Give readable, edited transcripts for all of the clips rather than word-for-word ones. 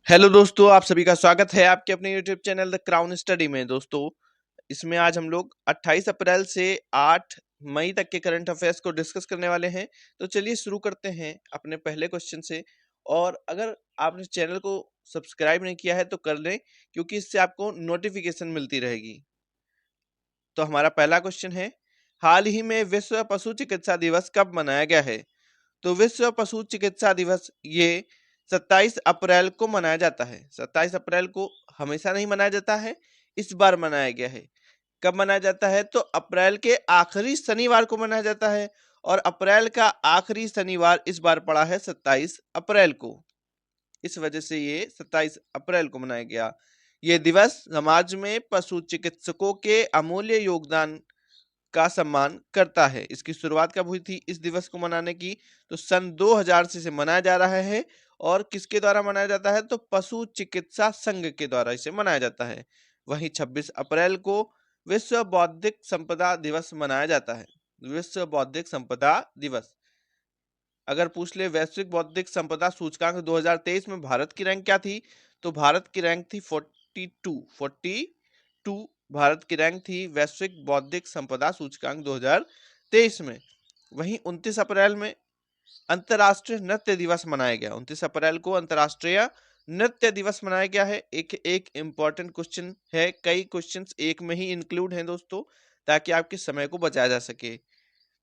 Hello दोस्तों, आप सभी का स्वागत है आपके अपने YouTube channel the crown study में। दोस्तों, इसमें आज हम लोग 28 अप्रैल से 8 मई तक के करंट अफेयर्स को डिस्कस करने वाले हैं। तो चलिए शुरू करते हैं अपने पहले क्वेश्चन से। और अगर आपने चैनल को सब्सक्राइब नहीं किया है तो कर लें, क्योंकि इससे आपको नोटिफिकेशन मिलती रहेगी। तो हमारा पहला क्वेश्चन है, हाल ही में विश्व पशु चिकित्सा दिवस कब मनाया गया है? तो विश्व पशु चिकित्सा दिवस ये 27 अप्रैल को मनाया जाता है। 27 अप्रैल को हमेशा नहीं मनाया जाता है, इस बार मनाया गया है। कब मनाया जाता है? तो अप्रैल के आखिरी शनिवार को मनाया जाता है, और अप्रैल का आखिरी शनिवार इस बार पड़ा है 27 अप्रैल को। इस वजह से ये 27 अप्रैल को मनाया गया। ये दिवस समाज में पशु चिकित्सकों के अमूल्य योगदान का सम्मान करता है। इसकी शुरुआत कब हुई थी इस दिवस को मनाने की? तो सन 2000 से इसे मनाया जा रहा है। और किसके द्वारा मनाया जाता है? तो पशु चिकित्सा संघ के द्वारा इसे मनाया जाता है। वहीं 26 अप्रैल को विश्व बौद्धिक संपदा दिवस मनाया जाता है। विश्व बौद्धिक संपदा दिवस। अगर पूछ ले वैश्विक बौद्धिक संपदा सूचकांक 2023 में भारत की रैंक क्या थी? तो भारत की रैंक थी 42 भारत की रैंक थी वैश्विक बौद्धिक संपदा सूचकांक 2023 में। वहीं 29 अप्रैल में अंतर्राष्ट्रीय नृत्य दिवस मनाया गया। 29 अप्रैल को अंतर्राष्ट्रीय नृत्य दिवस मनाया गया है। एक एक इम्पॉर्टेंट क्वेश्चन है, कई क्वेश्चंस एक में ही इंक्लूड हैं दोस्तों, ताकि आपके समय को बचाया जा सके।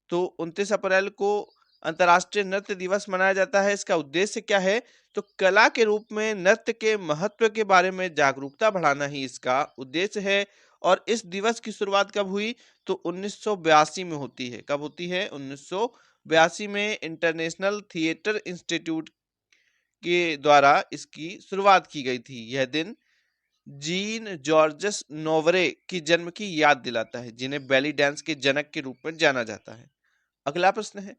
तो 29 अप्रैल को अंतर्राष्ट्रीय नृत्य दिवस मनाया जाता है। इसका उद्देश्य क्या है? तो कला के रूप में नृत्य के महत्व के बारे में जागरूकता बढ़ाना ही इसका उद्देश्य है। और इस दिवस की शुरुआत कब हुई? तो 1982 में होती है। कब होती है? 1982 में इंटरनेशनल थिएटर इंस्टीट्यूट के द्वारा इसकी शुरुआत की गई थी। यह दिन जीन जॉर्जस नोवरे की जन्म की याद दिलाता है, जिन्हें बेली डांस के जनक के रूप में जाना जाता है। अगला प्रश्न है,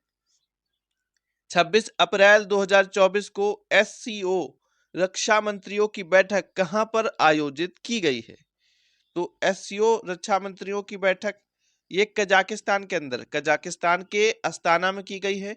26 अप्रैल 2024 को एससीओ रक्षा मंत्रियों की बैठक कहां पर आयोजित की गई है? तो एससीओ रक्षा मंत्रियों की बैठक ये कजाकिस्तान के अंदर, कजाकिस्तान के अस्ताना में की गई है।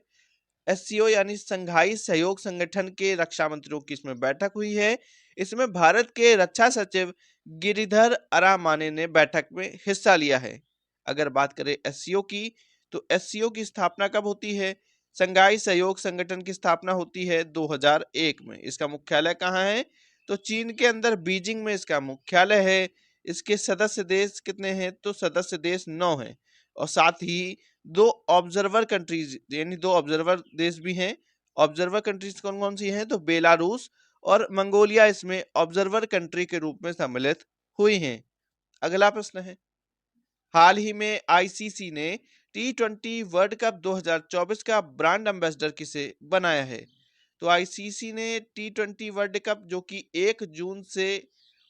एससीओ यानी संघाई सहयोग संगठन के रक्षा मंत्रियों की इसमें बैठक हुई है। इसमें भारत के रक्षा सचिव गिरिधर अरामाने ने बैठक में हिस्सा लिया है। अगर बात करें एससीओ की, तो एससीओ की स्थापना कब होती है? संघाई सहयोग संगठन की स्थापना होती है 2001 में। इसका मुख्यालय कहाँ है? तो चीन के अंदर बीजिंग में इसका मुख्यालय है। इसके सदस्य देश कितने हैं? तो सदस्य देश 9 हैं। और साथ ही दो ऑब्जर्वर कंट्रीज यानी दो ऑब्जर्वर देश भी हैं। ऑब्जर्वर कंट्रीज कौन कौन सी हैं? तो बेलारूस और मंगोलिया इसमें ऑब्जर्वर कंट्री के रूप में सम्मिलित हुई हैं। अगला प्रश्न है, हाल ही में आईसीसी ने T20 वर्ल्ड कप 2024 का ब्रांड एम्बेसडर किसे बनाया है? तो आईसीसी ने T20 वर्ल्ड कप, जो कि 1 जून से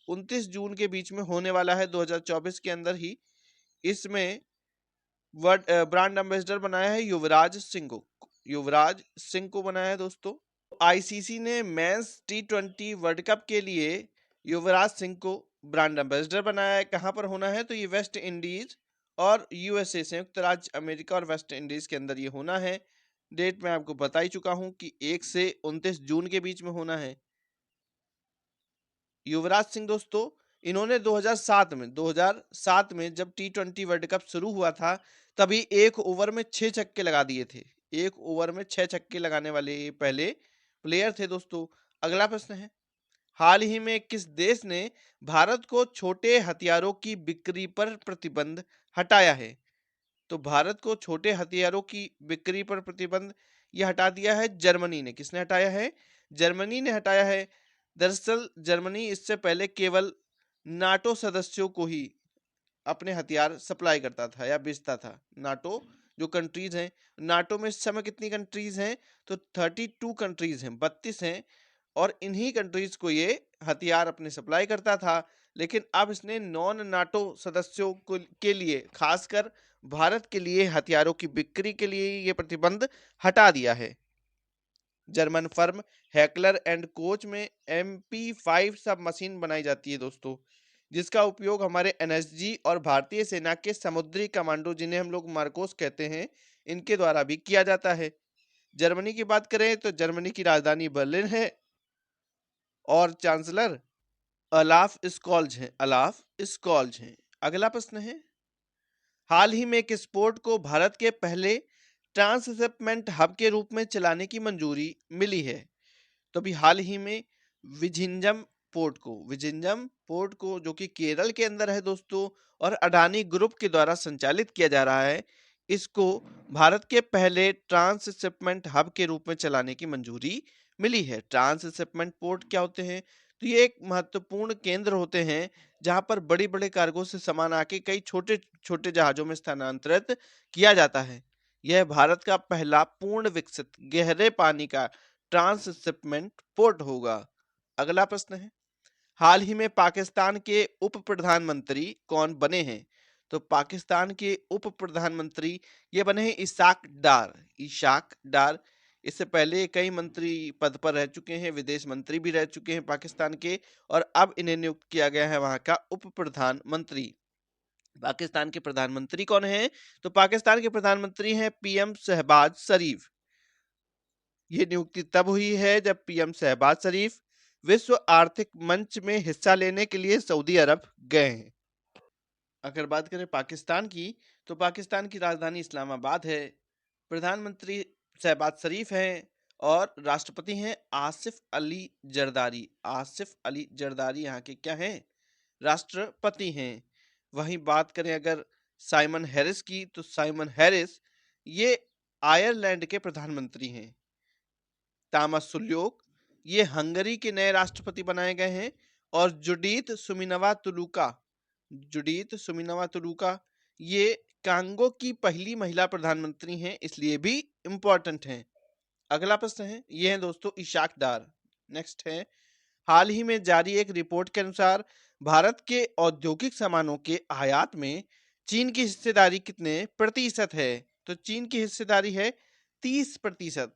29 जून के बीच में होने वाला है 2024 के अंदर ही, इसमें वर्ल्ड ब्रांड एम्बेसडर बनाया है युवराज सिंह को। युवराज सिंह को बनाया है दोस्तों। आईसीसी ने मेंस T20 वर्ल्ड कप के लिए युवराज सिंह को ब्रांड एम्बेसडर बनाया है। कहां पर होना है? तो ये वेस्ट इंडीज और यूएसए, संयुक्त राज्य अमेरिका और वेस्ट इंडीज के अंदर ये होना है। डेट मैं आपको बता ही चुका हूं कि 1 से 29 जून के बीच में होना है। युवराज सिंह दोस्तों, इन्होंने 2007 में जब T20 वर्ल्ड कप शुरू हुआ था, तभी एक ओवर में 6 छक्के लगा दिए थे। एक ओवर में 6 छक्के लगाने वाले ये पहले प्लेयर थे दोस्तों। अगला प्रश्न है, हाल ही में किस देश ने भारत को छोटे हथियारों की बिक्री पर प्रतिबंध हटाया है? तो भारत को छोटे हथियारों की बिक्री पर प्रतिबंध ये हटा दिया है जर्मनी ने। किसने हटाया है? जर्मनी ने हटाया है। दरअसल जर्मनी इससे पहले केवल नाटो सदस्यों को ही अपने हथियार सप्लाई करता था या बेचता था। नाटो जो कंट्रीज हैं, नाटो में इस समय कितनी कंट्रीज हैं? तो 32 कंट्रीज हैं, 32 हैं। और इन्हीं कंट्रीज को ये हथियार अपने सप्लाई करता था। लेकिन अब इसने नॉन नाटो सदस्यों को के लिए, खासकर भारत के लिए, हथियारों की बिक्री के लिए ये प्रतिबंध हटा दिया है। German firm heckler and coach में MP5 सब मशीन बनाई जाती है दोस्तों, जिसका उपयोग हमारे एनएसजी और भारतीय सेना के समुद्री कमांडो, जिन्हें हम लोग मार्कोस कहते हैं, इनके द्वारा भी किया जाता है। जर्मनी की बात करें तो जर्मनी की राजधानी बर्लिन है। और चांसलर अलाफ स्कॉल्ज हैं, अलाफ स्कॉल्ज हैं। अगला प्रश्न है, हाल ही में किस पोर्ट को भारत के पहले ट्रांसशिपमेंट हब के रूप में चलाने की मंजूरी मिली है? तो अभी हाल ही में विझिंजम पोर्ट को जो कि केरल के अंदर है दोस्तों, और अडानी ग्रुप के द्वारा संचालित किया जा रहा है, इसको भारत के पहले ट्रांसशिपमेंट हब के रूप में चलाने की मंजूरी मिली है। ट्रांसशिपमेंट पोर्ट क्या होते हैं? तो ये एक महत्वपूर्ण केंद्र होते हैं जहां पर बड़ी बड़े कार्गो से सामान आके कई छोटे छोटे जहाजों में स्थानांतरित किया जाता है। यह भारत का पहला पूर्ण विकसित गहरे पानी का ट्रांसशिपमेंट पोर्ट होगा। अगला प्रश्न है, हाल ही में पाकिस्तान के उप प्रधानमंत्री कौन बने हैं? तो पाकिस्तान के उप प्रधानमंत्री ये बने हैं इशाक डार। इससे पहले कई मंत्री पद पर रह चुके हैं, विदेश मंत्री भी रह चुके हैं पाकिस्तान के, और अब इन्हें नियुक्त किया गया है वहां का उप प्रधानमंत्री। पाकिस्तान के प्रधानमंत्री कौन है? तो पाकिस्तान के प्रधानमंत्री हैं पीएम शहबाज शरीफ। ये नियुक्ति तब हुई है जब पीएम शहबाज शरीफ विश्व आर्थिक मंच में हिस्सा लेने के लिए सऊदी अरब गए हैं। अगर बात करें पाकिस्तान की, तो पाकिस्तान की राजधानी इस्लामाबाद है। प्रधानमंत्री शहबाज शरीफ हैं और राष्ट्रपति हैं आसिफ अली जरदारी। आसिफ अली जरदारी यहाँ के क्या हैं? राष्ट्रपति हैं। वहीं बात करें अगर साइमन हैरिस की, तो साइमन हैरिस ये आयरलैंड के प्रधानमंत्री हैं। तामस सुल्योक ये हंगरी के नए राष्ट्रपति बनाए गए हैं। और जुडीत सुमिनवा तुलुका ये कांगो की पहली महिला प्रधानमंत्री हैं, इसलिए भी इंपॉर्टेंट हैं। अगला प्रश्न है, ये है दोस्तों इशाक डार। नेक्स्ट है, हाल ही में जारी एक रिपोर्ट के अनुसार भारत के औद्योगिक सामानों के आयात में चीन की हिस्सेदारी कितने प्रतिशत है? तो चीन की हिस्सेदारी है 30%।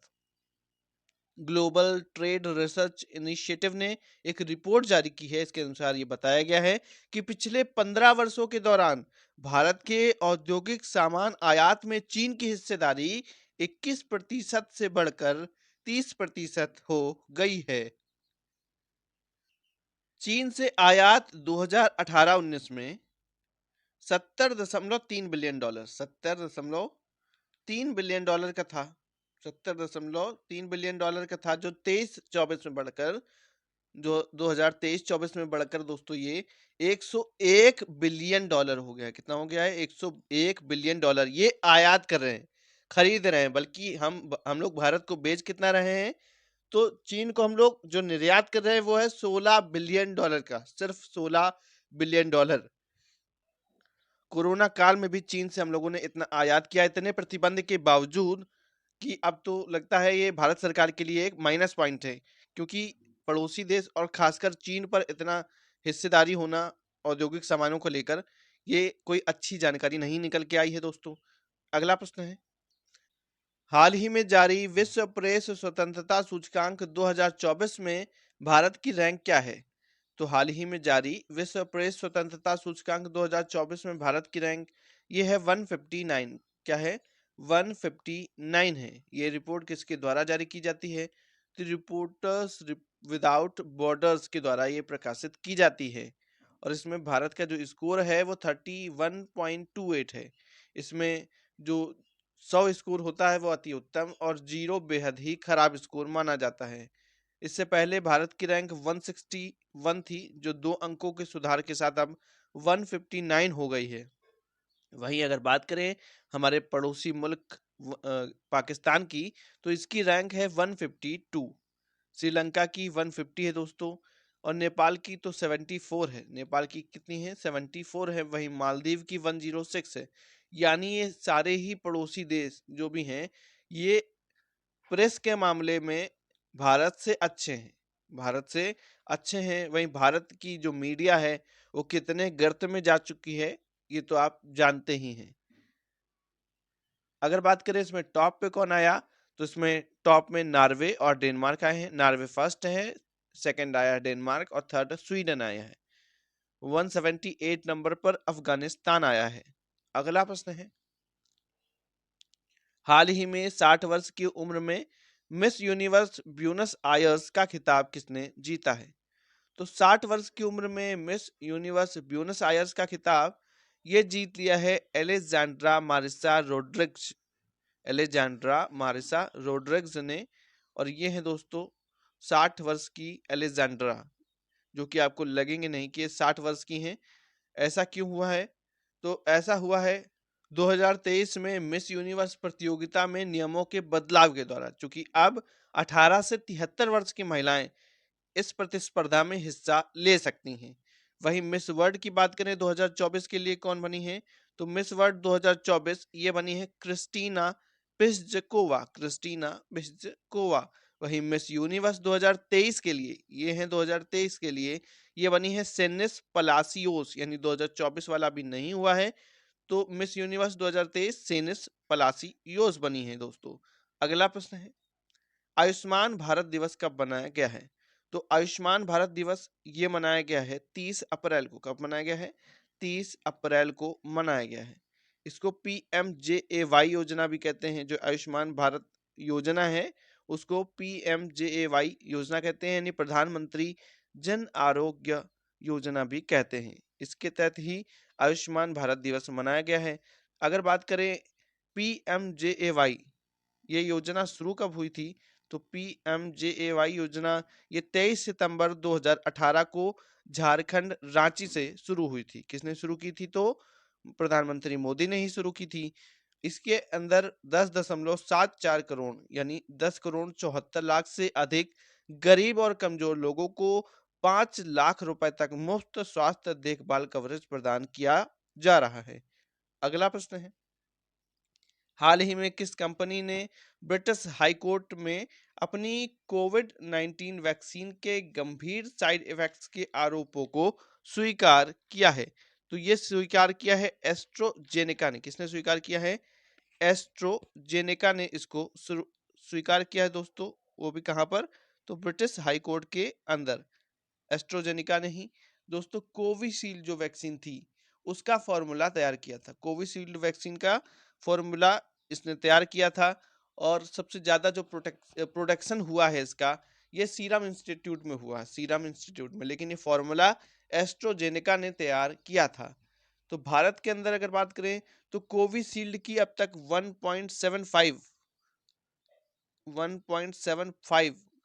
ग्लोबल ट्रेड रिसर्च इनिशिएटिव ने एक रिपोर्ट जारी की है। इसके अनुसार ये बताया गया है कि पिछले 15 वर्षों के दौरान भारत के औद्योगिक सामान आयात में चीन की हिस्सेदारी 21% से बढ़कर 30% हो गई है। चीन से आयात 2018-19 में $70.3 बिलियन का था। $70.3 बिलियन का था, जो 23-24 में बढ़कर, जो 2023-24 में बढ़कर दोस्तों ये $101 बिलियन हो गया है। कितना हो गया है? $101 बिलियन। ये आयात कर रहे हैं, खरीद रहे हैं, बल्कि हम लोग भारत को बेच कितना रहे हैं? तो चीन को हम लोग जो निर्यात कर रहे हैं वो है $16 बिलियन का, सिर्फ $16 बिलियन। कोरोना काल में भी चीन से हम लोगों ने इतना आयात किया, इतने प्रतिबंध के बावजूद, कि अब तो लगता है ये भारत सरकार के लिए एक माइनस पॉइंट है, क्योंकि पड़ोसी देश और खासकर चीन पर इतना हिस्सेदारी होना औद्योगिक सामानों को लेकर, ये कोई अच्छी जानकारी नहीं निकल के आई है दोस्तों। अगला प्रश्न है, हाल ही में जारी विश्व प्रेस स्वतंत्रता सूचकांक 2024 में भारत की रैंक क्या है? तो हाल ही में जारी विश्व प्रेस स्वतंत्रता सूचकांक 2024 में भारत की रैंक ये है 159। क्या है? 159 है। ये रिपोर्ट किसके द्वारा जारी की जाती है? तो रिपोर्टर्स विदाउट बॉर्डर्स के द्वारा ये प्रकाशित की जाती है। और इसमें भारत का जो स्कोर है वो 31.28 है। इसमें जो 100 स्कोर होता है वो अति उत्तम, और 0 बेहद ही खराब स्कोर माना जाता है। इससे पहले भारत की रैंक 161 थी, जो 2 अंकों के सुधार के साथ अब 159 हो गई है। वहीं अगर बात करें हमारे पड़ोसी मुल्क पाकिस्तान की, तो इसकी रैंक है 152। श्रीलंका की 150 है दोस्तों, और नेपाल की तो 74 है। नेपाल की कितनी है? 74 है। वहीं मालदीव की 106 है। यानी ये सारे ही पड़ोसी देश जो भी हैं, ये प्रेस के मामले में भारत से अच्छे हैं, वहीं भारत की जो मीडिया है वो कितने गर्त में जा चुकी है, ये तो आप जानते ही हैं। अगर बात करें इसमें टॉप पे कौन आया, तो इसमें टॉप में नॉर्वे और डेनमार्क आए हैं। नॉर्वे फर्स्ट है, सेकंड आया डेनमार्क, और थर्ड स्वीडन आया है। 178 नंबर पर अफगानिस्तान आया है। अगला प्रश्न है, हाल ही में 60 वर्ष की उम्र में मिस यूनिवर्स ब्यूनस आयर्स का खिताब किसने जीता है? तो 60 वर्ष की उम्र में मिस यूनिवर्स ब्यूनस आयर्स का खिताब ये जीत लिया है Alexandra Marisa Rodrigues, Alexandra Marisa Rodrigues ने। और ये है दोस्तों 60 वर्ष की एलेक्जेंड्रा, जो कि आपको लगेंगे नहीं कि ये 60 वर्ष की हैं। ऐसा क्यों हुआ है? तो ऐसा हुआ है 2023 में मिस यूनिवर्स प्रतियोगिता में नियमों के बदलाव के द्वारा, चूंकि अब 18 से 73 वर्ष की महिलाएं इस प्रतिस्पर्धा में हिस्सा ले सकती हैं। वहीं मिस वर्ल्ड की बात करें 2024 के लिए कौन बनी है, तो मिस वर्ल्ड 2024 ये बनी है क्रिस्टीना पिस्जकोवा, क्रिस्टीना पिस्जकोवा। वहीं मिस यूनिवर्स 2023 के लिए, ये है 2023 के लिए, ये बनी है सेनिस पलासियोस, यानी 2024 वाला भी नहीं हुआ है। तो मिस यूनिवर्स 2023 सेनिस पलासियोस बनी है दोस्तों। अगला प्रश्न है, आयुष्मान भारत दिवस कब मनाया गया है? तो आयुष्मान भारत दिवस ये मनाया गया है 30 अप्रैल को। कब मनाया गया है? 30 अप्रैल को मनाया गया है। इसको PMJAY योजना भी कहते हैं। जो आयुष्मान भारत योजना है उसको PMJAY योजना कहते हैं, यानी प्रधानमंत्री जन आरोग्य योजना भी कहते हैं। इसके तहत ही आयुष्मान भारत दिवस मनाया गया है। अगर बात करें PMJAY ये योजना शुरू कब हुई थी, तो PMJAY योजना ये 23 सितंबर 2018 को झारखंड रांची से शुरू हुई थी। किसने शुरू की थी? तो प्रधानमंत्री मोदी ने ही शुरू की थी। इसके अंदर 10.74 करोड़ यानी 10 करोड़ 74 लाख से अधिक गरीब और कमजोर लोगों को 5 लाख रुपए तक मुफ्त स्वास्थ्य देखभाल कवरेज प्रदान किया जा रहा है। अगला प्रश्न है, हाल ही में किस कंपनी ने ब्रिटिश हाई कोर्ट में अपनी कोविड-19 वैक्सीन के गंभीर साइड इफेक्ट्स के आरोपों को स्वीकार किया है? तो ये स्वीकार किया है एस्ट्रोजेनेका ने। किसने स्वीकार किया है? एस्ट्रोजेनेका ने इसको स्वीकार किया है दोस्तों। वो भी कहां पर? तो ब्रिटिश हाई कोर्ट के अंदर एस्ट्रोजेनिका ने ही दोस्तों कोविशील्ड जो वैक्सीन थी उसका फॉर्मूला तैयार किया था। कोविशील्ड वैक्सीन का फॉर्मूला इसने तैयार किया था। और सबसे ज्यादा जो प्रोडक्शन हुआ है इसका, ये सीरम इंस्टीट्यूट में हुआ, सीरम इंस्टीट्यूट में, लेकिन ये फॉर्मूला एस्ट्रोजेनेका ने तैयार किया था। तो भारत के अंदर अगर बात करें तो कोविशील्ड की अब तक 1.75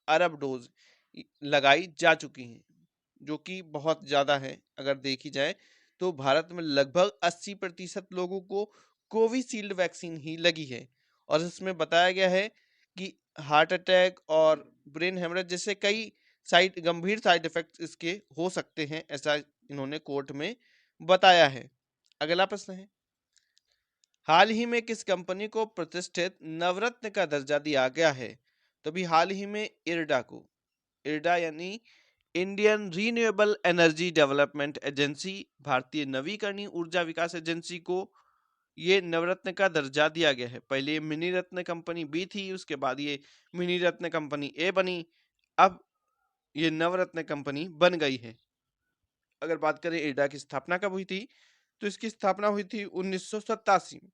अरब डोज लगाई जा चुकी हैं, जो कि बहुत ज्यादा है। अगर देखी जाए तो भारत में लगभग 80% लोगों को कोविशील्ड वैक्सीन ही लगी है। और इसमें बताया गया है कि हार्ट अटैक और ब्रेन हेमरेज जैसे कई गंभीर साइड इफेक्ट्स इसके हो सकते हैं, ऐसा इन्होंने कोर्ट में बताया है। अगला प्रश्न है, हाल ही में किस कंपनी को प्रतिष्ठित नवरत्न का दर्जा दिया गया है? तो अभी हाल ही में इरडा को, इरडा यानी Indian renewable energy development agency, भारतीय नवीकरणीय ऊर्जा विकास एजेंसी को ये नवरत्न का दर्जा दिया गया है। पहले ये मिनी रत्न कंपनी बी थी, उसके बाद ये मिनी रत्न कंपनी ए बनी, अब ये नवरत्न कंपनी बन गई है। अगर बात करें इरडा की स्थापना कब हुई थी, तो इसकी स्थापना हुई थी 1987 में।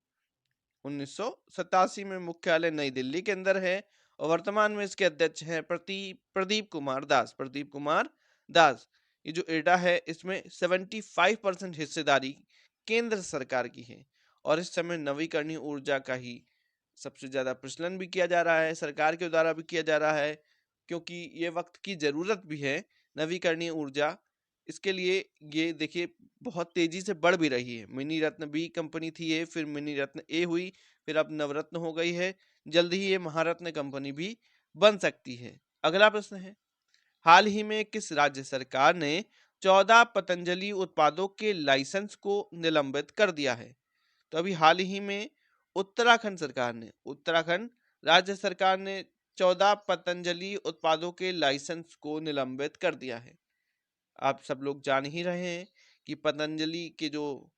1987 में मुख्यालय नई दिल्ली के अंदर है और वर्तमान में इसके अध्यक्ष हैं प्रदीप कुमार दास, प्रदीप कुमार दास। ये जो इरडा है इसमें 75% हिस्सेदारी केंद्र सरकार की है और इस समय नवीकरणीय ऊर्जा का ही सबसे ज्यादा प्रचलन भी किया जा रहा है, सरकार के द्वारा भी किया जा रहा है, क्योंकि ये वक्त की जरूरत भी है नवीकरणीय ऊर्जा। इसके लिए ये देखिए बहुत तेजी से बढ़ भी रही है। मिनी रत्न बी कंपनी थी ये, फिर मिनी रत्न ए हुई, फिर अब नवरत्न हो गई है। जल्दी ही ये महारत्न कंपनी भी बन सकती है। अगला प्रश्न है, हाल ही में किस राज्य सरकार ने 14 पतंजलि उत्पादों के लाइसेंस को निलंबित कर दिया है? तो अभी हाल ही में उत्तराखंड सरकार ने, उत्तराखंड राज्य सरकार ने 14 पतंजलि उत्पादों के लाइसेंस को निलंबित कर दिया है। आप सब लोग जान ही रहे हैं कि पतंजलि के जो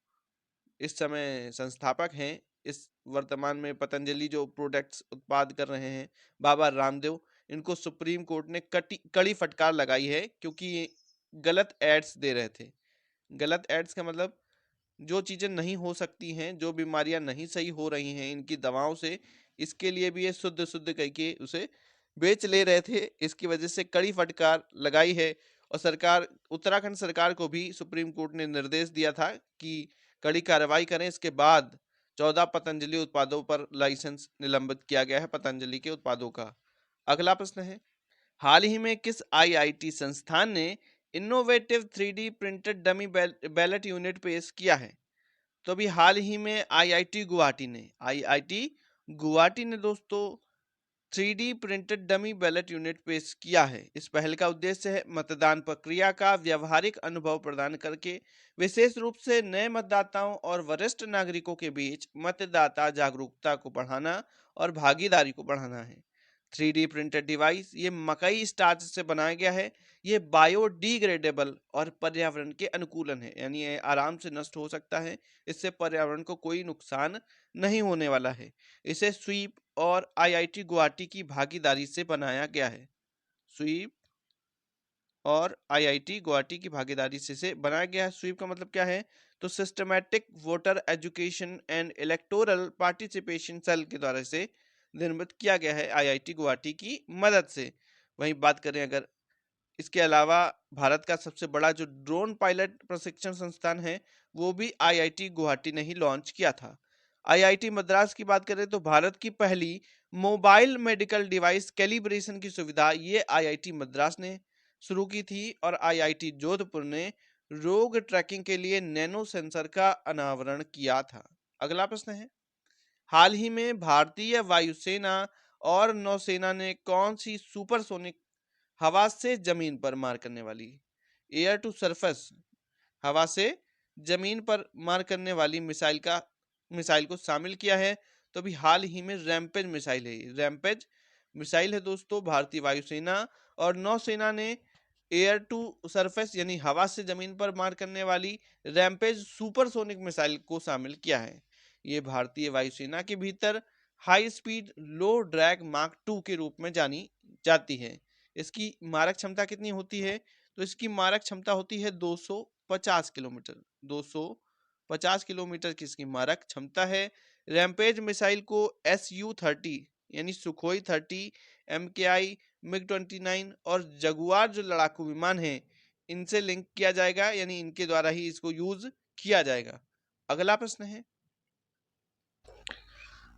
इस समय संस्थापक हैं, इस वर्तमान में पतंजलि जो प्रोडक्ट्स उत्पाद कर रहे हैं, बाबा रामदेव, इनको सुप्रीम कोर्ट ने कड़ी फटकार लगाई है, क्योंकि ये गलत एड्स दे रहे थे। गलत एड्स का मतलब जो चीजें नहीं हो सकती हैं, जो बीमारियां नहीं सही हो रही हैं इनकी दवाओं से, इसके लिए भी ये शुद्ध शुद्ध कह के उसे बेच ले रहे थे। इसकी वजह से कड़ी फटकार लगाई है और उत्तराखंड सरकार को भी सुप्रीम कोर्ट ने निर्देश दिया था कि कड़ी कार्रवाई करें। इसके बाद 14 पतंजलि उत्पादों पर लाइसेंस निलंबित किया गया है, पतंजलि के उत्पादों का। अगला प्रश्न है, हाल ही में किस आईआईटी संस्थान ने innovative 3D printed dummy ballot unit पेश किया है? तो अभी हाल ही में आईआईटी गुवाहाटी ने दोस्तों 3D printed dummy ballot unit पेश किया है। इस पहल का उद्देश्य है मतदान प्रक्रिया का व्यावहारिक अनुभव प्रदान करके विशेष रूप से नए मतदाताओं और वरिष्ठ नागरिकों के बीच मतदाता जागरूकता को बढ़ाना और भागीदारी को बढ़ाना है। 3D प्रिंटेड डिवाइस ये मकई स्टार्च से बनाया गया है। ये बायोडिग्रेडेबल और पर्यावरण के अनुकूलन है, यानी ये आराम से नष्ट हो सकता है, इससे पर्यावरण को कोई नुकसान नहीं होने वाला है। इसे स्वीप और आईआईटी गुवाहाटी की भागीदारी से बनाया गया है। स्वीप और आईआईटी गुवाहाटी की भागीदारी से बनाया गया है। स्वीप का मतलब क्या है? तो systematic voter education and electoral participation cell के द्वारा इसे निर्मित किया गया है आईआईटी गुवाहाटी की मदद से। वहीं बात करें अगर इसके अलावा भारत का सबसे बड़ा जो ड्रोन पायलट प्रशिक्षण संस्थान है वो भी आईआईटी गुवाहाटी ने ही लॉन्च किया था। आईआईटी मद्रास की बात करें तो भारत की पहली मोबाइल मेडिकल डिवाइस कैलिब्रेशन की सुविधा ये आईआईटी मद्रास ने शुरू की थी और आईआईटी जोधपुर ने रोग ट्रैकिंग के लिए नैनो सेंसर का अनावरण किया था। अगला प्रश्न है, हाल ही में भारतीय वायुसेना और नौसेना ने कौन सी सुपरसोनिक हवा से जमीन पर मार करने वाली एयर टू सरफेस हवा से जमीन पर मार करने वाली मिसाइल को शामिल किया है? तो अभी हाल ही में रैम्पेज मिसाइल है। रैम्पेज मिसाइल है दोस्तों। भारतीय वायुसेना और नौसेना ने एयर टू सरफेस यानी हवा से जमीन पर मार करने वाली रैम्पेज सुपरसोनिक मिसाइल को शामिल किया है। ये भारतीय वायुसेना के भीतर हाई स्पीड लो ड्रैग मार्क 2 के रूप में जानी जाती है। इसकी मारक क्षमता कितनी होती है? तो इसकी मारक क्षमता होती है 250 किलोमीटर। 250 किलोमीटर की इसकी मारक क्षमता है। रैम्पेज मिसाइल को SU-30 यानी सुखोई 30, MKI, MiG-29 और जगुआर जो लड़ाकू विमान है इनसे लिंक किया जाएगा, यानी इनके द्वारा ही इसको यूज किया जाएगा। अगला प्रश्न है,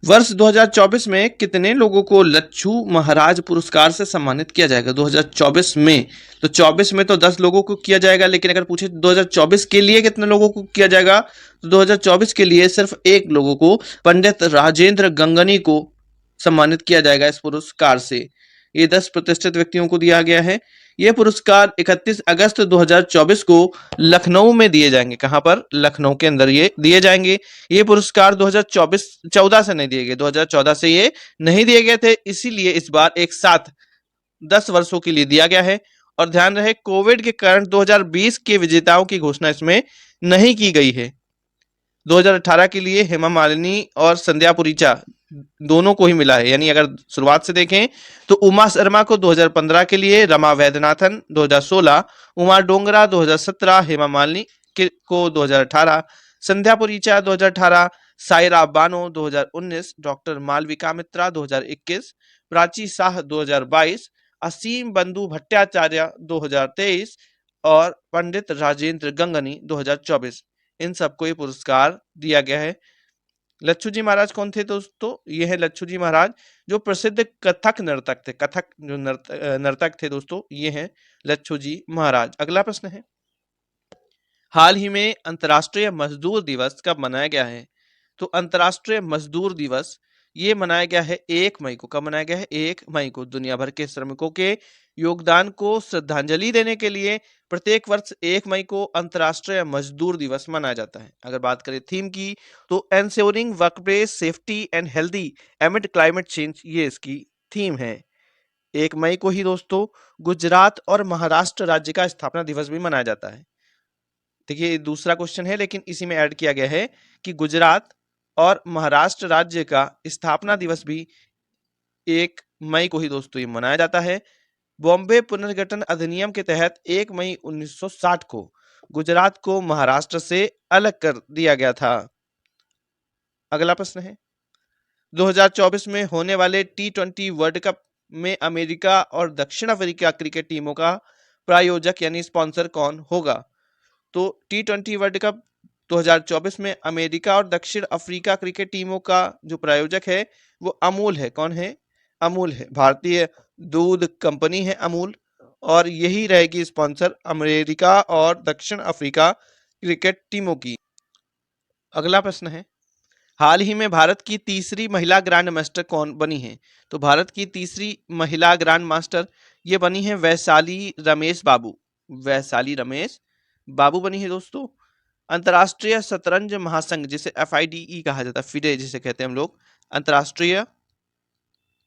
वर्ष 2024 में कितने लोगों को लच्छू महाराज पुरस्कार से सम्मानित किया जाएगा? 2024 में तो 24 में तो 10 लोगों को किया जाएगा, लेकिन अगर पूछे 2024 के लिए कितने लोगों को किया जाएगा तो 2024 के लिए सिर्फ एक लोगों को, पंडित राजेंद्र गंगनी को सम्मानित किया जाएगा इस पुरस्कार से। ये 10 प्रतिष्ठित व्यक्तियों को दिया गया है। ये पुरस्कार 31 अगस्त 2024 को लखनऊ में दिए जाएंगे। कहां पर? लखनऊ के अंदर ये दिए जाएंगे। ये पुरस्कार 2014 से नहीं दिए गए, 2014 से ये नहीं दिए गए थे, इसीलिए इस बार एक साथ 10 वर्षों के लिए दिया गया है। और ध्यान रहे कोविड के कारण 2020 के विजेताओं की घोषणा इसमें नहीं की गई है। 2018 के लिए हेमा मालिनी और संध्या पुरीचा दोनों को ही मिला है, यानी अगर शुरुआत से देखें तो उमा शर्मा को 2015 के लिए, रमा वैद्यनाथन 2016, उमा डोंगरा 2017, हेमा मालिनी को 2018, संध्या पुरीचा 2018, सायरा बानो 2019, डॉक्टर मालविका मित्रा 2021, प्राची शाह 2022, असीम बंधु भट्टाचार्य 2023 और पंडित राजेंद्र गंगनी 2024। इन सबको ये पुरस्कार दिया गया है। लच्छू जी महाराज कौन थे दोस्तों? ये है लच्छू जी महाराज जो प्रसिद्ध कथक नर्तक थे। कथक जो नर्तक थे दोस्तों, ये हैं लच्छू जी महाराज। अगला प्रश्न है, हाल ही में अंतर्राष्ट्रीय मजदूर दिवस कब मनाया गया है? तो अंतर्राष्ट्रीय मजदूर दिवस ये मनाया गया है 1 मई को। कब मनाया गया है? 1 मई को। दुनिया भर के श्रमिकों के योगदान को श्रद्धांजलि देने के लिए प्रत्येक वर्ष 1 मई को अंतर्राष्ट्रीय मजदूर दिवस मनाया जाता है। अगर बात करें थीम की तो ensuring workplace safety and healthy एमिड climate change, ये इसकी थीम है। 1 मई को ही दोस्तों गुजरात और महाराष्ट्र राज्य का स्थापना दिवस भी मनाया जाता है। देखिए दूसरा क्वेश्चन है, लेकिन इसी में ऐड किया गया है कि गुजरात और महाराष्ट्र राज्य का स्थापना दिवस भी 1 मई को ही दोस्तों ये मनाया जाता है। बॉम्बे पुनर्गठन अधिनियम के तहत 1 मई 1960 को गुजरात को महाराष्ट्र से अलग कर दिया गया था। अगला प्रश्न है, 2024 में होने वाले T20 वर्ल्ड कप में अमेरिका और दक्षिण अफ्रीका क्रिकेट टीमों का प्रायोजक यानी स्पॉन्सर कौन होगा? तो T20 वर्ल्ड कप 2024 में अमेरिका और दक्षिण अफ्रीका क्रिकेट टीमों का जो प्रायोजक है वो अमूल है। कौन है? अमूल है, भारतीय दूध कंपनी है अमूल, और यही रहेगी स्पॉन्सर अमेरिका और दक्षिण अफ्रीका क्रिकेट टीमों की। अगला प्रश्न है, हाल ही में भारत की तीसरी महिला ग्रैंड मास्टर कौन बनी है? तो भारत की तीसरी महिला ग्रैंड मास्टर ये बनी है वैशाली रमेश बाबू। वैशाली रमेश बाबू बनी है दोस्तों। अंतर्राष्ट्रीय शतरंज महासंघ जिसे FIDE कहा जाता है, फिडे जिसे कहते हैं हम लोग, अंतर्राष्ट्रीय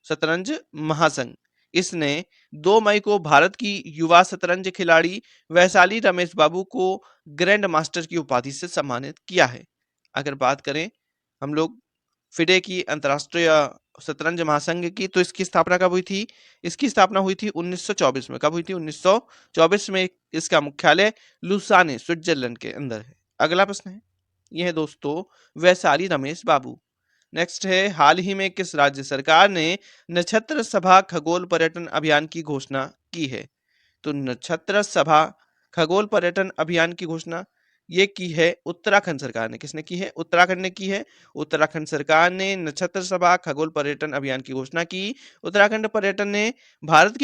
शतरंज महासंघ, इसने 2 मई को भारत की युवा शतरंज खिलाड़ी वैशाली रमेश बाबू को ग्रैंड मास्टर की उपाधि से सम्मानित किया है। अगर बात करें हम लोग फिडे की, अंतर्राष्ट्रीय शतरंज महासंघ की, तो इसकी स्थापना कब हुई थी? इसकी स्थापना हुई थी 1924 में। कब हुई थी? 1924 में। इसका मुख्यालय लुसाने स्विट्जरलैंड के अंदर है। अगला प्रश्न है, यह है दोस्तों वैशाली रमेश बाबू। नेक्स्ट है, हाल ही में किस राज्य सरकार ने नक्षत्र सभा खगोल पर्यटन अभियान की घोषणा की है? तो नक्षत्र सभा खगोल पर्यटन अभियान की घोषणा ये की है उत्तराखंड सरकार ने। किसने की है? उत्तराखंड ने की है। उत्तराखंड सरकार ने नक्षत्र सभा खगोल पर्यटन अभियान की घोषणा की। उत्तराखंड पर्यटन ने भारत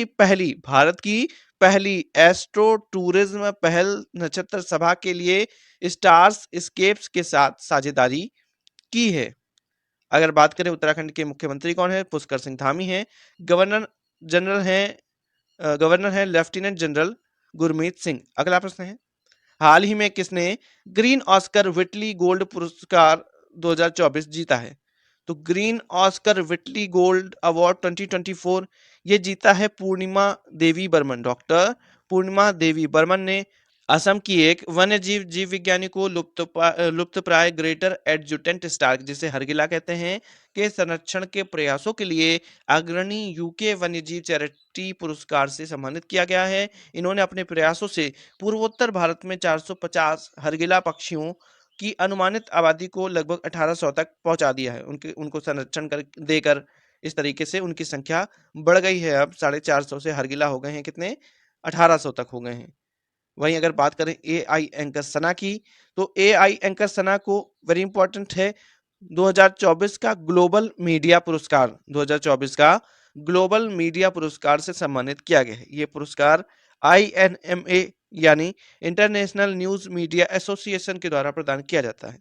की पहली एस्ट्रो टूरिज्म पहल नक्षत्र सभा के लिए स्टार्स स्केप्स के साथ साझेदारी की है। अगर बात करें उत्तराखंड के मुख्यमंत्री कौन है? पुष्कर सिंह धामी है। गवर्नर जनरल है गवर्नर है लेफ्टिनेंट जनरल गुरमीत सिंह। अगला प्रश्न है, हाल ही में किसने ग्रीन ऑस्कर विटली गोल्ड पुरस्कार 2024 जीता है? तो ग्रीन ऑस्कर विटली गोल्ड अवार्ड 2024 ये जीता है पूर्णिमा देवी बर्मन। डॉक्टर पूर्णिमा देवी बर्मन ने असम की एक वन्य जीव विज्ञानी को लुप्त प्राय ग्रेटर एडजुटेंट स्टार्क जिसे हरगिला कहते हैं के संरक्षण के प्रयासों के लिए अग्रणी यूके वन्यजीव चैरिटी पुरस्कार से सम्मानित किया गया है। इन्होंने अपने प्रयासों से पूर्वोत्तर भारत में 450 हरगिला पक्षियों की अनुमानित आबादी को लगभग 1800 तक पहुंचा दिया है। उनको संरक्षण देकर इस तरीके से उनकी संख्या बढ़ गई है। अब 450 से हरगिला हो गए हैं कितने? 1800 तक हो गए हैं। वहीं अगर बात करें AI एंकर सना की, तो AI एंकर सना को वेरी इंपॉर्टेंट है 2024 का ग्लोबल मीडिया पुरस्कार 2024 का ग्लोबल मीडिया पुरस्कार से सम्मानित किया गया है। ये पुरस्कार INMA यानी इंटरनेशनल न्यूज मीडिया एसोसिएशन के द्वारा प्रदान किया जाता है।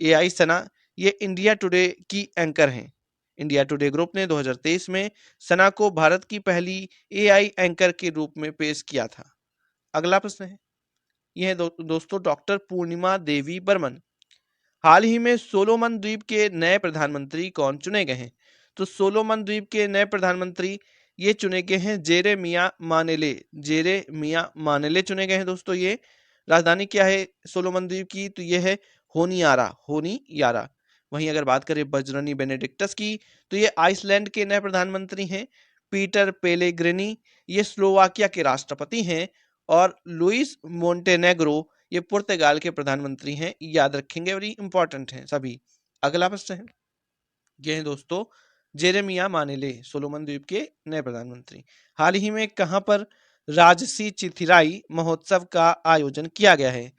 AI सना ये इंडिया टुडे की एंकर हैं। इंडिया टुडे ग्रुप ने 2023 में सना को भारत की पहली AI एंकर के रूप में पेश किया था। अगला प्रश्न है, यह है दोस्तों डॉक्टर पूर्णिमा देवी बर्मन। हाल ही में सोलोमन द्वीप के नए प्रधानमंत्री कौन चुने गए हैं? तो सोलोमन द्वीप के नए प्रधानमंत्री ये चुने गए हैं जेरेमिया मानेले। जेरेमिया मानेले चुने गए हैं दोस्तों। ये राजधानी क्या है सोलोमन द्वीप की? तो ये है होनियारा। वहीं अगर बात करें बजरनी बेनेडिक्टस की, तो ये आइसलैंड के नए प्रधानमंत्री हैं। पीटर पेलेग्रिनी ये स्लोवाकिया के राष्ट्रपति हैं। और लुइस मोंटेनेग्रो ये पुर्तगाल के प्रधानमंत्री हैं। याद रखेंगे, वेरी इंपॉर्टेंट हैं सभी। अगला प्रश्न है, ये है दोस्तों जेरेमिया मानेले सोलोमन द्वीप के नए प्रधानमंत्री। हाल ही में कहां पर राजसी चिथिराई महोत्सव का आयोजन किया गया है?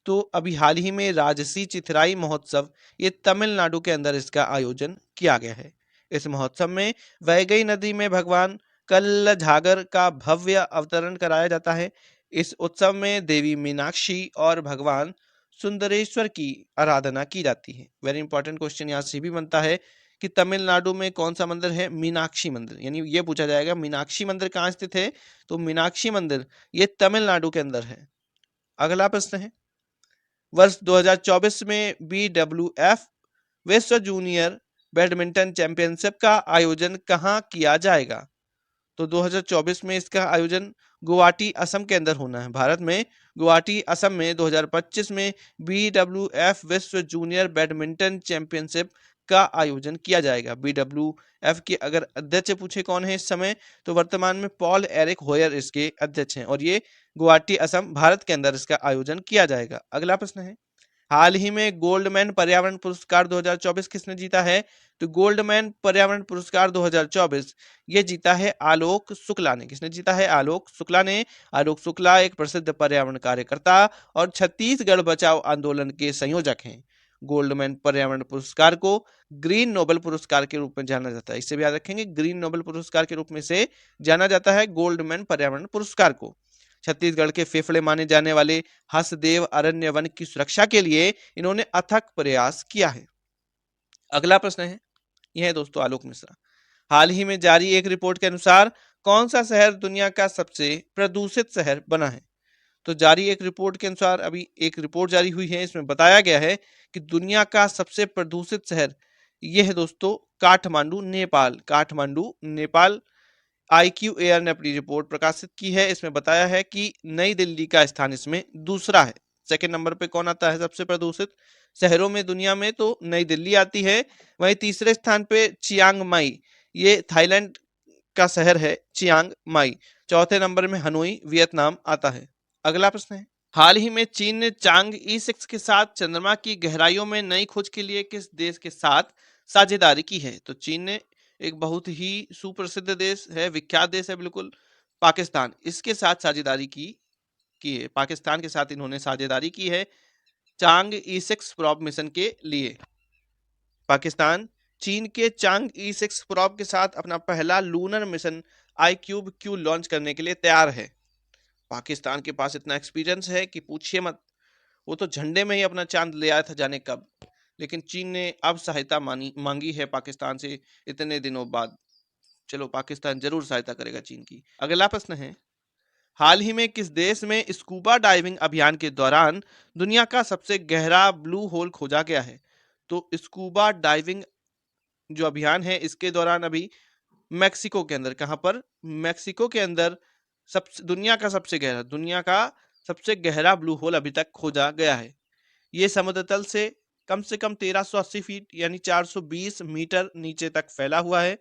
तो अभी हाल ही में राजसी चिथिराई महोत्सव ये तमिलनाडु के अंदर इसका आयोजन किया गया है। इस महोत्सव में वैगई नदी में भगवान कल्लझागर का भव्य अवतरण कराया जाता है। इस उत्सव में देवी मीनाक्षी और भगवान सुंदरेश्वर की आराधना की जाती है। वेरी इंपॉर्टेंट क्वेश्चन यहाँ से भी बनता है कि तमिलनाडु में कौन सा मंदिर है? मीनाक्षी मंदिर। यानी ये पूछा जाएगा मीनाक्षी मंदिर कहाँ स्थित है? तो मीनाक्षी मंदिर ये तमिलनाडु के अंदर है। अगला प्रश्न है, वर्ष 2024 में BWF विश्व जूनियर बैडमिंटन चैंपियनशिप का आयोजन कहाँ किया जाएगा? तो 2024 में इसका आयोजन गुवाहाटी असम के अंदर होना है। भारत में गुवाहाटी असम में 2025 में BWF विश्व जूनियर बैडमिंटन चैंपियनशिप का आयोजन किया जाएगा। BWF के अगर अध्यक्ष पूछे कौन है इस समय, तो वर्तमान में पॉल एरिक होयर इसके अध्यक्ष हैं और ये गुवाहाटी असम भारत के अंदर इसका आयोजन किया जाएगा। अगला प्रश्न है, हाल ही में गोल्डमैन पर्यावरण पुरस्कार 2024 किसने जीता है? तो गोल्डमैन पर्यावरण पुरस्कार 2024 ये जीता है आलोक शुक्ला ने। किसने जीता है? आलोक शुक्ला ने। आलोक शुक्ला एक प्रसिद्ध पर्यावरण कार्यकर्ता और छत्तीसगढ़ बचाओ आंदोलन के संयोजक हैं। गोल्डमैन पर्यावरण पुरस्कार को ग्रीन नोबेल पुरस्कार के रूप में जाना जाता है। इससे भी याद रखेंगे, ग्रीन नोबेल पुरस्कार के रूप में से जाना जाता है गोल्डमैन पर्यावरण पुरस्कार को। छत्तीसगढ़ के फेफड़े माने जाने वाले हंसदेव अरण्य वन की सुरक्षा के लिए इन्होंने अथक प्रयास किया है। अगला प्रश्न है, यह है दोस्तों आलोक मिश्रा। हाल ही में जारी एक रिपोर्ट के अनुसार कौन सा शहर दुनिया का सबसे प्रदूषित शहर बना है? तो जारी एक रिपोर्ट के अनुसार अभी एक रिपोर्ट जारी हुई है, इसमें बताया गया है कि दुनिया का सबसे प्रदूषित शहर यह है दोस्तों काठमांडू नेपाल। काठमांडू नेपाल IQ एयर ने अपनी रिपोर्ट प्रकाशित की है। इसमें बताया है कि नई दिल्ली का स्थान इसमें दूसरा है। सेकंड नंबर पे कौन आता है सबसे प्रदूषित शहरों में दुनिया में? तो नई दिल्ली आती है। वहीं तीसरे स्थान पे चियांग माई, ये थाईलैंड का शहर है चियांग माई। चौथे नंबर में हनोई वियतनाम आता है। अगला प्रश्न है, हाल ही में चीन ने चांग E6 के साथ चंद्रमा की गहराइयों में नई खोज के लिए किस देश के साथ साझेदारी की है? तो चीन ने एक बहुत ही सुप्रसिद्ध देश है, विख्यात देश है बिल्कुल, पाकिस्तान, इसके साथ साझेदारी की है। पाकिस्तान के साथ इन्होंने साझेदारी की है चांग E6 प्रोब मिशन के लिए। पाकिस्तान चीन के चांग E6 प्रोब के साथ अपना पहला लूनर मिशन iCube-Q लॉन्च करने के लिए तैयार है। पाकिस्तान के पास इतना एक्सपीरियंस है कि पूछिए मत। वो तो झंडे में ही अपना चांद ले आया था जाने कब। लेकिन चीन ने अब सहायता मांगी है पाकिस्तान से इतने दिनों बाद। चलो पाकिस्तान जरूर सहायता करेगा चीन की। अगला प्रश्न है, हाल ही में किस देश में स्कूबा डाइविंग अभियान के दौरान दुनिया का सबसे गहरा ब्लू होल खोजा गया है? तो स्कूबा डाइविंग जो अभियान है इसके दौरान अभी मेक्सिको के अंदर, कहां पर? मेक्सिको के अंदर दुनिया का सबसे गहरा ब्लू होल अभी तक खोजा गया है। ये समुद्र तल से कम 1380 फीट यानी 420 मीटर नीचे तक फैला हुआ है।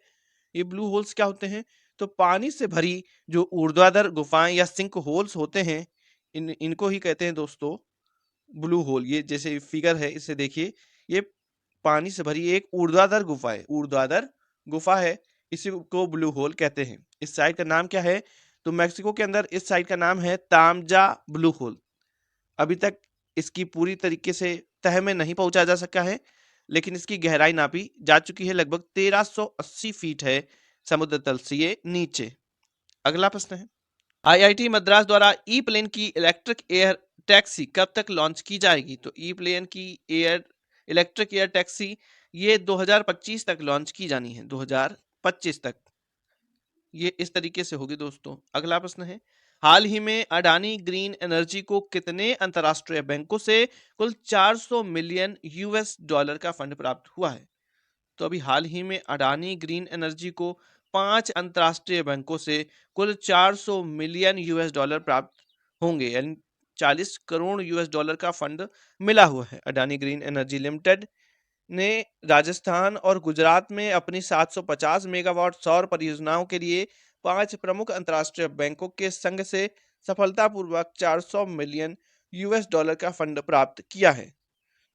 ये ब्लू होल्स क्या होते हैं? तो पानी से भरी जो ऊर्ध्वाधर गुफाएं या सिंक होल्स होते हैं, इनको ही कहते हैं दोस्तों ब्लू होल। ये जैसे फिगर है इसे देखिए, ये पानी से भरी एक ऊर्ध्वाधर गुफा है, इसी को ब्लू होल कहते हैं। इस साइड का नाम क्या है? तो मैक्सिको के अंदर इस साइड का नाम है तामजा ब्लू होल। अभी तक इसकी पूरी तरीके से तह में नहीं पहुंचा जा सका है, लेकिन इसकी गहराई नापी जा चुकी है, लगभग 1380 फीट है समुद्र तल से ये नीचे। अगला प्रश्न है, IIT मद्रास द्वारा ई प्लेन की इलेक्ट्रिक एयर टैक्सी कब तक लॉन्च की जाएगी? तो ई प्लेन की इलेक्ट्रिक एयर टैक्सी ये 2025 तक लॉन्च की जानी है, 2025 तक ये इस तरीके से होगी दोस्तों। अगला प्रश्न है, हाल ही में अडानी ग्रीन एनर्जी को कितने अंतरराष्ट्रीय बैंकों से कुल 400 मिलियन US डॉलर का फंड प्राप्त हुआ है? तो अभी हाल ही में अडानी ग्रीन एनर्जी को 5 अंतरराष्ट्रीय बैंकों से कुल 400 मिलियन US डॉलर प्राप्त होंगे, यानी 40 करोड़ US डॉलर का फंड मिला हुआ है। अडानी ग्रीन एनर्जी लिमिटेड ने राजस्थान और गुजरात में अपनी 750 मेगावाट सौर परियोजनाओं के लिए 5 प्रमुख अंतरराष्ट्रीय बैंकों के संघ से सफलतापूर्वक 400 मिलियन US डॉलर का फंड प्राप्त किया है।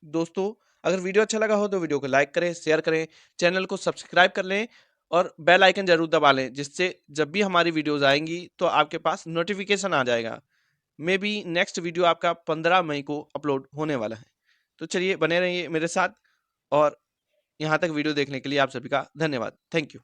दोस्तों अगर वीडियो अच्छा लगा हो तो वीडियो को लाइक करें, शेयर करें, चैनल को सब्सक्राइब कर लें और बेल आइकन जरूर दबा लें, जिससे जब भी हमारी वीडियोस आएंगी तो आपके पास नोटिफिकेशन आ जाएगा। मे बी नेक्स्ट वीडियो आपका 15 मई को अपलोड होने वाला है। तो चलिए बने रहिए मेरे साथ, और यहाँ तक वीडियो देखने के लिए आप सभी का धन्यवाद। Thank you.